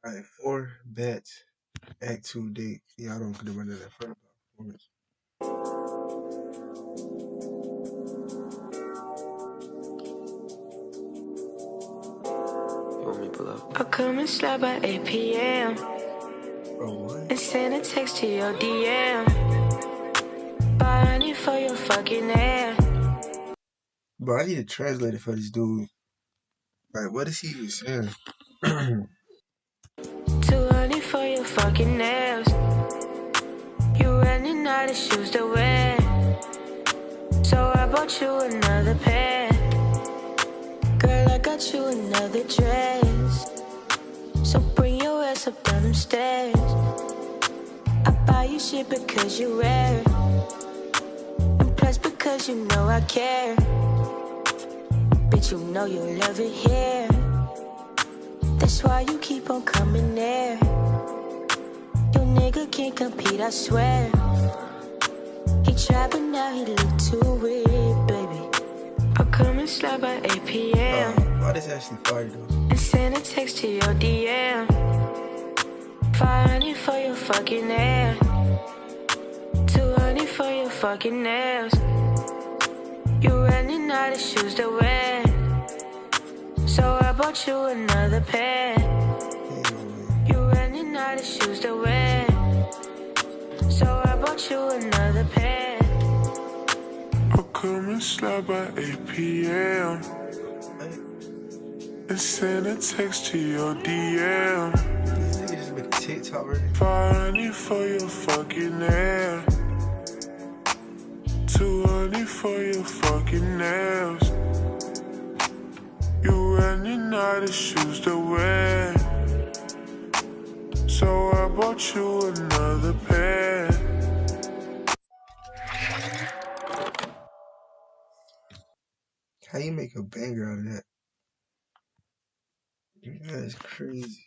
Alright, 4 bets. Act 2 date. Yeah, I don't could have run that front performance. You want me to pull up? I'll come and slide by 8 p.m. Bro, what? and send a text to your DM. Buy honey for your fucking ass. Bro, I need to translate it for this dude. Like, what is he even saying? Too honey for your fucking nails. You running out of shoes to wear, so I bought you another pair. Girl, I got you another dress, so bring your ass up down them stairs. I buy you shit because you rare, and plus because you know I care. Bitch, you know you love it here, that's why you keep on coming there. Your nigga can't compete, I swear. He tried but now he look too weird, baby. I'll come and slide by 8 p.m. Why this actually fire though? and send a text to your DM. 500 for your fucking hair, 200 for your fucking nails. You running out of shoes to wear, so I bought you another pair. You running out of shoes to wear, so I bought you another pair. I'll come and slide by 8 p.m. and send a text to your DM. These niggas just make a TikTok already. 500 for your fucking hair, 200 for your fucking nails. You running out of shoes to wear, so I bought you another pair. How you make a banger out of that? That is crazy.